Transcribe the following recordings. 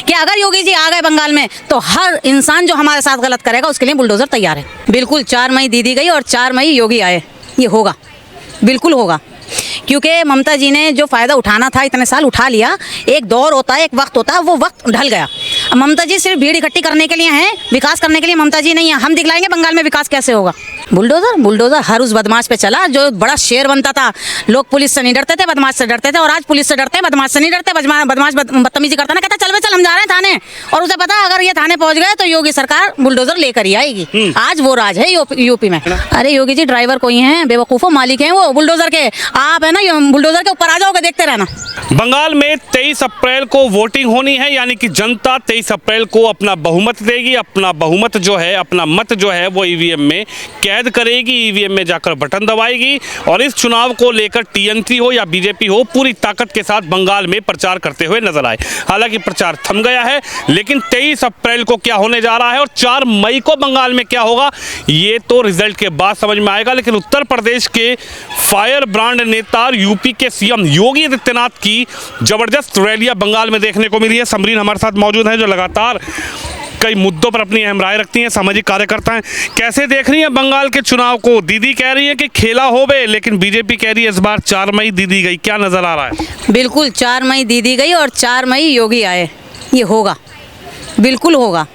कि अगर योगी जी आ गए बंगाल में तो हर इंसान जो हमारे साथ गलत करेगा उसके लिए बुलडोजर तैयार है। बिल्कुल 4 मई दी गई और 4 मई योगी आए, ये होगा, बिल्कुल होगा। क्योंकि ममता जी ने जो फ़ायदा उठाना था इतने साल उठा लिया। एक दौर होता है, एक वक्त होता है, वो वक्त ढल गया। ममता जी सिर्फ भीड़ इकट्ठी करने के लिए हैं, विकास करने के लिए ममता जी नहीं है। हम दिखलाएंगे बंगाल में विकास कैसे होगा। बुलडोजर हर उस बदमाश पे चला जो बड़ा शेर बनता था। लोग पुलिस से नहीं डरते थे, बदमाश से डरते थे, और आज पुलिस से डरते हैं, बदमाश से नहीं डरते। बदमाश बदतमीजी करता ना, कहता चल हम जा रहे हैं थाने, और उसे पता है अगर ये थाने पहुंच गए तो योगी सरकार बुलडोजर लेकर ही आएगी। आज वो राज है यूपी में। अरे योगी जी ड्राइवर कोई हैं, बेवकूफ़ों, मालिक हैं वो बुलडोजर के। आप है ना बुलडोजर के ऊपर आ जाओगे, देखते रहना। बंगाल में 23 अप्रैल को वोटिंग होनी है, यानी कि जनता 23 अप्रैल को अपना बहुमत देगी। अपना बहुमत जो है, अपना मत जो है वो ईवीएम में कैद करेगी, ईवीएम में जाकर बटन दबाएगी, और इस चुनाव को लेकर टीएमसी हो या बीजेपी हो पूरी ताकत के साथ बंगाल में प्रचार करते हुए नजर आए। हालांकि प्रचार थम गया है, लेकिन 23 अप्रैल को क्या होने जा रहा है और 4 मई को बंगाल में क्या होगा ये तो रिजल्ट के बाद समझ में आएगा। लेकिन उत्तर प्रदेश के फायर ब्रांड नेता और यूपी के सीएम योगी आदित्यनाथ की जबरदस्त रैलियां बंगाल में देखने को मिली है। समरीन हमारे साथ मौजूद है जो लगातार कई मुद्दों पर अपनी अहम राय रखती हैं, सामाजिक कार्यकर्ता हैं। कैसे देख रही है बंगाल के चुनाव को? दीदी कह रही है कि खेला हो बे, लेकिन बीजेपी कह रही है इस बार 4 मई दी गई। क्या नजर आ रहा है? बिल्कुल 4 मई दी गई और 4 मई योगी आए, ये होगा, बिल्कुल होगा।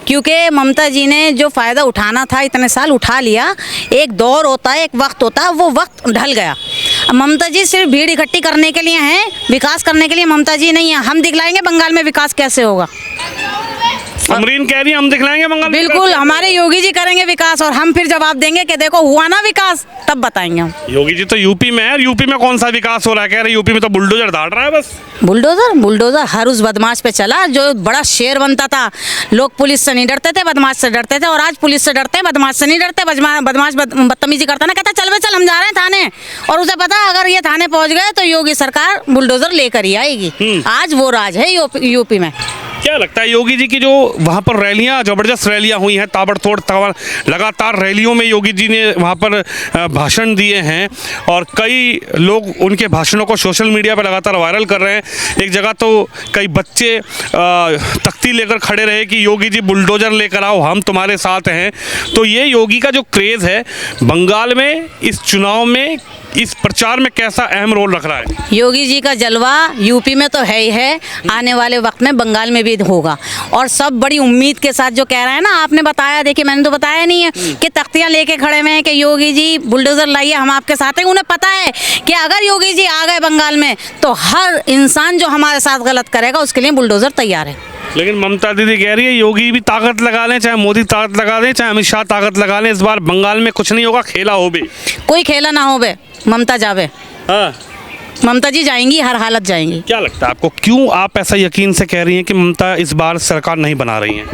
क्योंकि ममता जी ने जो फ़ायदा उठाना था इतने साल उठा लिया। एक दौर होता है, एक वक्त होता है, वो वक्त ढल गया। ममता जी सिर्फ भीड़ इकट्ठी करने के लिए हैं, विकास करने के लिए ममता जी नहीं है। हम दिखलाएंगे बंगाल में विकास कैसे होगा। समरीन कह रही है हम दिखलाएंगे बंगाल में। बिल्कुल हमारे योगी जी करेंगे विकास, और हम फिर जवाब देंगे कि देखो हुआ ना विकास, तब बताएंगे हम। योगी जी तो यूपी में है, यूपी में कौन सा विकास हो रहा है? कह रहे यूपी में तो बुलडोजर दाड़ रहा है बस। बुलडोजर हर उस बदमाश पे चला जो बड़ा शेर बनता था। लोग पुलिस से नहीं डरते थे, बदमाश से डरते थे, और आज पुलिस से डरते हैं, बदमाश से नहीं डरते। बदमाश बदतमीजी करता ना, कहता चल हम जा रहे हैं थाने, और उसे पता है अगर ये थाने पहुंच गए तो योगी सरकार बुलडोजर लेकर ही आएगी। आज वो राज है यूपी में। क्या लगता है योगी जी की जो वहाँ पर रैलियाँ, जबरदस्त रैलियाँ हुई हैं, ताबड़तोड़ लगातार रैलियों में योगी जी ने वहाँ पर भाषण दिए हैं, और कई लोग उनके भाषणों को सोशल मीडिया पर लगातार वायरल कर रहे हैं। एक जगह तो कई बच्चे तख्ती लेकर खड़े रहे कि योगी जी बुलडोजर लेकर आओ, हम तुम्हारे साथ हैं। तो ये योगी का जो क्रेज़ है बंगाल में, इस चुनाव में, इस प्रचार में कैसा अहम रोल रख रहा है? योगी जी का जलवा यूपी में तो है ही है, आने वाले वक्त में बंगाल में भी होगा। और सब बड़ी उम्मीद के साथ जो कह रहे हैं ना, आपने बताया, देखिए मैंने तो बताया नहीं है कि तख्तियां लेके खड़े हुए हैं कि योगी जी बुलडोजर लाइए, हम आपके साथ हैं। उन्हें पता है कि अगर योगी जी आ गए बंगाल में तो हर इंसान जो हमारे साथ गलत करेगा उसके लिए बुलडोजर तैयार है। लेकिन ममता दीदी कह रही है योगी भी ताकत लगा लें, चाहे मोदी ताकत लगा दें, चाहे अमित शाह ताकत लगा लें, इस बार बंगाल में कुछ नहीं होगा, खेला हो बे। कोई खेला ना हो बे, ममता जावे। हाँ, ममता जी जाएंगी, हर हालत जाएंगी। क्या लगता है आपको, क्यों आप ऐसा यकीन से कह रही हैं कि ममता इस बार सरकार नहीं बना रही हैं?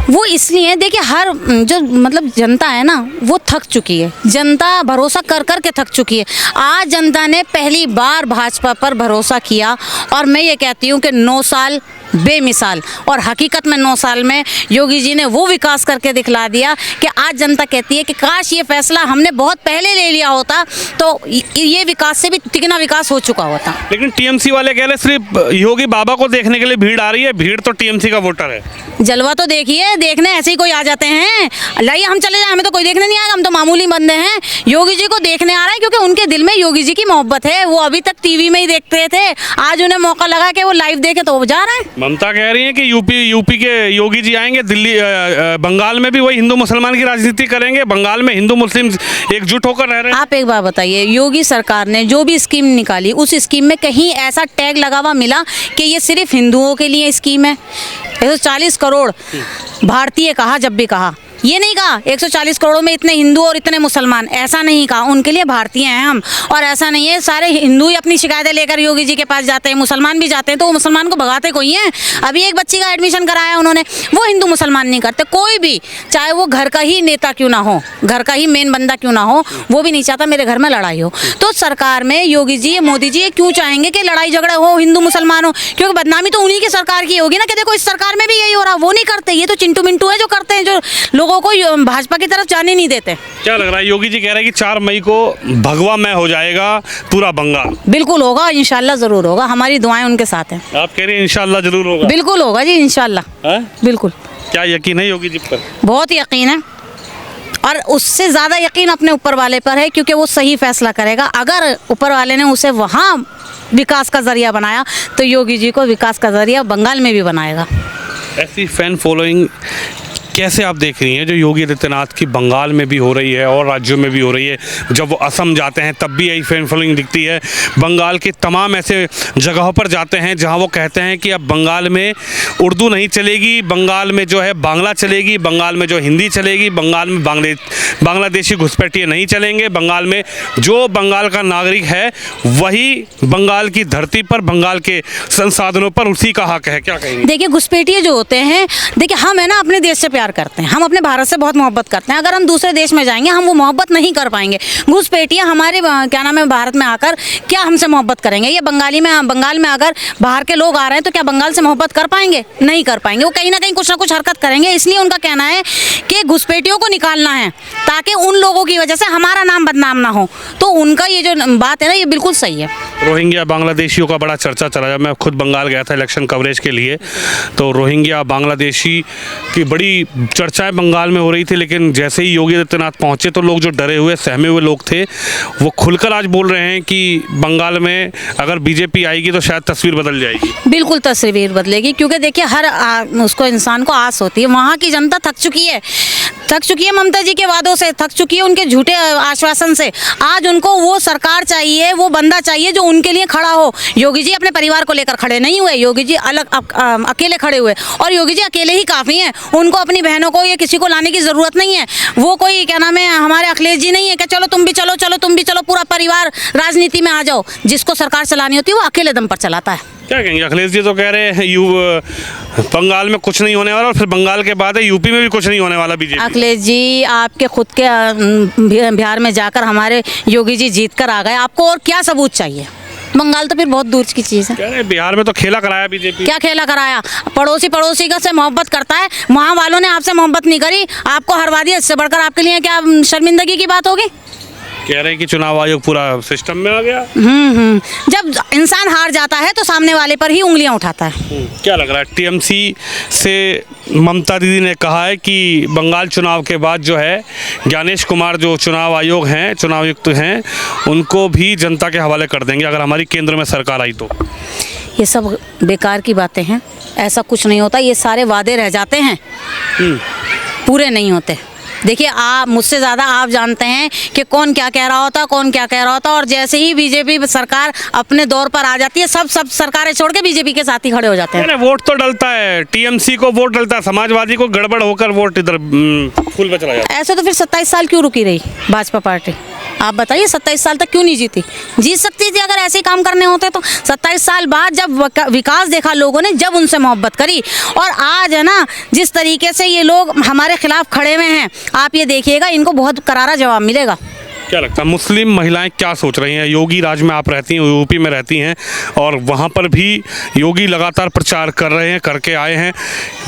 वो इसलिए, देखिए हर जो मतलब जनता है ना वो थक चुकी है। जनता भरोसा कर कर के थक चुकी है। आज जनता ने पहली बार भाजपा पर भरोसा किया, और मैं ये कहती हूँ कि 9 साल बेमिसाल, और हकीकत में 9 साल में योगी जी ने वो विकास करके दिखला दिया कि आज जनता कहती है कि काश ये फैसला हमने बहुत पहले ले लिया होता तो ये विकास से भी तिगना विकास हो चुका होता। लेकिन टीएमसी वाले कह रहे सिर्फ योगी बाबा को देखने के लिए भीड़ आ रही है, भीड़ तो टीएमसी का वोटर है। जलवा तो देखिए, देखने ऐसे ही कोई आ जाते हैं, लाइए हम चले जाए, हमें तो कोई देखने नहीं आएगा, हम तो मामूली बंदे हैं। योगी जी को देखने आ रहा है क्योंकि उनके दिल में योगी जी की मोहब्बत है। वो अभी तक टीवी में ही देखते थे, आज उन्हें मौका लगा कि वो लाइव देखे तो वो जा रहे हैं। ममता कह रही है कि यूपी के योगी जी आएंगे, दिल्ली बंगाल में भी वही हिंदू मुसलमान की राजनीति करेंगे। बंगाल में हिंदू मुस्लिम एकजुट होकर रह रहे हैं। आप एक बात बताइए, योगी सरकार ने जो भी स्कीम निकाली उस स्कीम में कहीं ऐसा टैग लगा हुआ मिला कि ये सिर्फ हिंदुओं के लिए स्कीम है? 140 करोड़ भारतीय कहा, जब भी कहा ये नहीं कहा 140 करोड़ में इतने हिंदू और इतने मुसलमान, ऐसा नहीं कहा। उनके लिए भारतीय हैं हम, और ऐसा नहीं है सारे हिंदू ही अपनी शिकायतें लेकर योगी जी के पास जाते हैं, मुसलमान भी जाते हैं, तो वो मुसलमान को भगाते कोई हैं? अभी एक बच्ची का एडमिशन कराया उन्होंने, वो हिंदू मुसलमान नहीं करते। कोई भी, चाहे वो घर का ही नेता क्यों ना हो, घर का ही मेन बंदा क्यों ना हो, वो भी नहीं चाहता मेरे घर में लड़ाई हो। तो सरकार में योगी जी, मोदी जी क्यों चाहेंगे कि लड़ाई झगड़ा हो, हिंदू मुसलमान हो? क्योंकि बदनामी तो उन्हीं की सरकार की होगी ना कि देखो इस सरकार में भी यही हो रहा। वो नहीं करते, ये तो चिंटू मिंटू है जो करते हैं, जो लोगों को भाजपा की तरफ जाने नहीं देते। क्या लग रहा है, योगी जी कह रहे हैं कि 4 मई को भगवा मय हो जाएगा पूरा बंगाल? बिल्कुल होगा, इंशाल्लाह ज़रूर होगा, हमारी दुआएं उनके साथ हैं। आप कह रहे हैं इंशाल्लाह जरूर होगा? बिल्कुल होगा जी, इंशाल्लाह। हाँ? बिल्कुल, क्या यकीन है योगी जी पर? बहुत यकीन है, और उससे ज़्यादा यकीन अपने ऊपर वाले पर है, क्योंकि वो सही फैसला करेगा। अगर ऊपर वाले ने उसे वहाँ विकास का ज़रिया बनाया तो योगी जी को विकास का ज़रिया बंगाल में भी बनाएगा। ऐसी फैन फॉलोइंग कैसे आप देख रही हैं जो योगी आदित्यनाथ की बंगाल में भी हो रही है और राज्यों में भी हो रही है? जब वो असम जाते हैं तब भी यही फैन फॉलोइंग दिखती है। बंगाल के तमाम ऐसे जगहों पर जाते हैं जहां वो कहते हैं कि अब बंगाल में उर्दू नहीं चलेगी, बंगाल में जो है बांग्ला चलेगी, बंगाल में जो हिंदी चलेगी, बंगाल में बांग्लादेशी घुसपैठिए नहीं चलेंगे, बंगाल में जो बंगाल का नागरिक है वही बंगाल की धरती पर, बंगाल के संसाधनों पर उसी का हक है। क्या कहेंगे? देखिए, घुसपैठिए जो होते हैं, देखिए हम है ना अपने देश से प्यार करते हैं, हम अपने भारत से बहुत मोहब्बत करते हैं। अगर हम दूसरे देश में जाएंगे हम वो मोहब्बत नहीं कर पाएंगे। घुसपैठिए हमारे क्या नाम है भारत में आकर क्या हमसे मोहब्बत करेंगे? ये बंगाल में अगर बाहर के लोग आ रहे हैं तो क्या बंगाल से मोहब्बत कर पाएंगे? नहीं कर पाएंगे। वो कहीं ना कहीं कुछ ना कुछ हरकत करेंगे। इसलिए उनका कहना है कि घुसपैठियों को निकालना है ताकि उन लोगों की वजह से हमारा नाम बदनाम ना हो। तो उनका ये जो बात है ना, ये बिल्कुल सही है। रोहिंग्या बांग्लादेशियों का बड़ा चर्चा चला है। मैं खुद बंगाल गया था इलेक्शन कवरेज के लिए, तो रोहिंग्या बांग्लादेशी की बड़ी चर्चाएं बंगाल में हो रही थी, लेकिन जैसे ही योगी आदित्यनाथ पहुंचे तो लोग जो डरे हुए सहमे हुए लोग थे वो खुलकर आज बोल रहे हैं कि बंगाल में अगर बीजेपी आएगी तो शायद तस्वीर बदल जाएगी। बिल्कुल तस्वीर बदलेगी, क्योंकि देखिए उसको इंसान को आस होती है। वहाँ की जनता थक चुकी है ममता जी के वादों से, थक चुकी है उनके झूठे आश्वासन से। आज उनको वो सरकार चाहिए, वो बंदा चाहिए जो उनके लिए खड़ा हो। योगी जी अपने परिवार को लेकर खड़े नहीं हुए, योगी जी अकेले खड़े हुए, और योगी जी अकेले ही काफ़ी हैं। उनको अपनी बहनों को या किसी को लाने की ज़रूरत नहीं है। वो कोई क्या नाम है हमारे अखिलेश जी नहीं है कि चलो तुम भी चलो, चलो तुम भी चलो, पूरा परिवार राजनीति में आ जाओ। जिसको सरकार चलानी होती है वो अकेले दम पर चलाता है। क्या कहेंगे? अखिलेश जी तो कह रहे हैं बंगाल में कुछ नहीं होने वाला, और फिर बंगाल के बाद है यूपी में भी कुछ नहीं होने वाला बीजेपी। अखिलेश जी आपके खुद के बिहार में जाकर हमारे योगी जी जीत कर आ गए, आपको और क्या सबूत चाहिए? बंगाल तो फिर बहुत दूर की चीज़ है। कह रहे बिहार में तो खेला कराया बीजेपी। क्या खेला कराया? पड़ोसी का से मोहब्बत करता है, वहाँ वालों ने आपसे मोहब्बत नहीं करी, आपको हरवा दिया। इससे बढ़कर आपके लिए क्या शर्मिंदगी की बात होगी? कह रहे हैं कि चुनाव आयोग पूरा सिस्टम में आ गया। जब इंसान हार जाता है तो सामने वाले पर ही उंगलियां उठाता है। क्या लग रहा है, टीएमसी से ममता दीदी ने कहा है कि बंगाल चुनाव के बाद जो है ज्ञानेश कुमार जो चुनाव आयोग हैं, चुनाव आयुक्त हैं, उनको भी जनता के हवाले कर देंगे अगर हमारी केंद्र में सरकार आई तो? ये सब बेकार की बातें हैं, ऐसा कुछ नहीं होता। ये सारे वादे रह जाते हैं, पूरे नहीं होते। देखिए, आप मुझसे ज़्यादा आप जानते हैं कि कौन क्या कह रहा होता, कौन क्या कह रहा होता, और जैसे ही बीजेपी सरकार अपने दौर पर आ जाती है सब सरकारें छोड़ के बीजेपी के साथ ही खड़े हो जाते हैं। वोट तो डलता है, टीएमसी को वोट डलता है, समाजवादी को गड़बड़ होकर वोट इधर फूल पे चला जाता है। ऐसे तो फिर 27 साल क्यों रुकी रही भाजपा पार्टी? आप बताइए, 27 साल तक क्यों नहीं जीती? जीत सकती थी अगर ऐसे ही काम करने होते तो। 27 साल बाद जब विकास देखा लोगों ने, जब उनसे मोहब्बत करी, और आज है ना जिस तरीके से ये लोग हमारे खिलाफ खड़े हुए हैं, आप ये देखिएगा इनको बहुत करारा जवाब मिलेगा। क्या लगता है मुस्लिम महिलाएं क्या सोच रही हैं? योगी राज में आप रहती हैं, यूपी में रहती हैं, और वहाँ पर भी योगी लगातार प्रचार कर रहे हैं, करके आए हैं।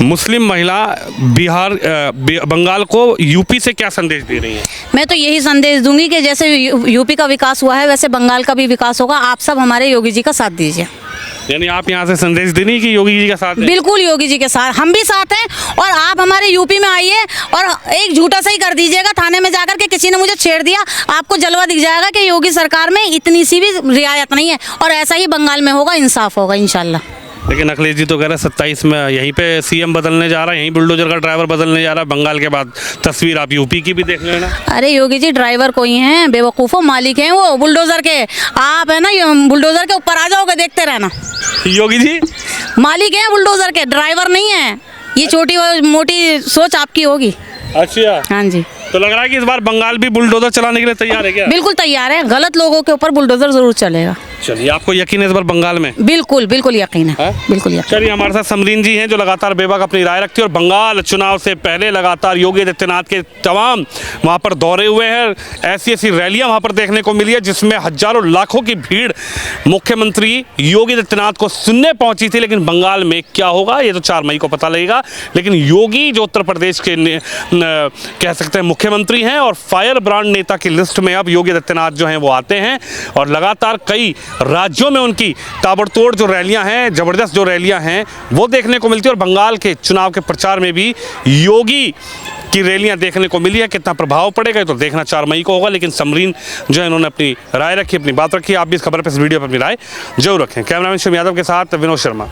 मुस्लिम महिला बंगाल को यूपी से क्या संदेश दे रही हैं? मैं तो यही संदेश दूंगी कि जैसे यूपी का विकास हुआ है वैसे बंगाल का भी विकास होगा। आप सब हमारे योगी जी का साथ दीजिए। यानी आप यहाँ से संदेश देनी कि योगी जी का साथ है? बिल्कुल योगी जी के साथ, हम भी साथ हैं। और आप हमारे यूपी में आइए और एक झूठा सही कर दीजिएगा थाने में जाकर के किसी ने मुझे छेड़ दिया, आपको जलवा दिख जाएगा कि योगी सरकार में इतनी सी भी रियायत नहीं है। और ऐसा ही बंगाल में होगा, इंसाफ होगा इंशाल्लाह। लेकिन अखिलेश जी तो कह रहे हैं 27 में यहीं पे सीएम बदलने जा रहा है, यहीं बुलडोजर का ड्राइवर बदलने जा रहा है। बंगाल के बाद तस्वीर आप यूपी की भी देख लेना। अरे योगी जी ड्राइवर कोई हैं, बेवकूफ़ों, मालिक हैं वो बुलडोजर के। आप है ना बुलडोजर के ऊपर आ जाओगे, देखते रहना। योगी जी मालिक हैं बुलडोजर के, ड्राइवर नहीं है। ये छोटी मोटी सोच आपकी होगी। अच्छा, हाँ जी। तो लग रहा है कि इस बार बंगाल भी बुलडोजर चलाने के लिए तैयार है क्या? बिल्कुल तैयार है, गलत लोगों के ऊपर बुलडोजर जरूर चलेगा। चलिए, आपको यकीन है इस बार बंगाल में? बिल्कुल बिल्कुल यकीन है, हैं? बिल्कुल यकीन। चलिए, हमारे साथ समरीन जी हैं जो लगातार बेबाक अपनी राय रखती है और बंगाल चुनाव से पहले लगातार योगी आदित्यनाथ के तमाम वहाँ पर दौरे हुए हैं। ऐसी ऐसी रैलियाँ वहाँ पर देखने को मिली है जिसमें हजारों लाखों की भीड़ मुख्यमंत्री योगी आदित्यनाथ को सुनने पहुंची थी। लेकिन बंगाल में क्या होगा ये तो 4 मई को पता लगेगा। लेकिन योगी जो उत्तर प्रदेश के कह सकते हैं मुख्यमंत्री हैं और फायर ब्रांड नेता की लिस्ट में अब योगी आदित्यनाथ जो हैं वो आते हैं और लगातार कई राज्यों में उनकी ताबड़तोड़ जो रैलियां हैं, ज़बरदस्त जो रैलियां हैं वो देखने को मिलती है। और बंगाल के चुनाव के प्रचार में भी योगी की रैलियां देखने को मिली है। कितना प्रभाव पड़ेगा ये तो देखना 4 मई को होगा। लेकिन समरीन जो है इन्होंने अपनी राय रखी, अपनी बात रखी। आप भी इस खबर पर, इस वीडियो पर अपनी राय जरूर रखें। कैमरामैन शिव यादव के साथ विनोद शर्मा।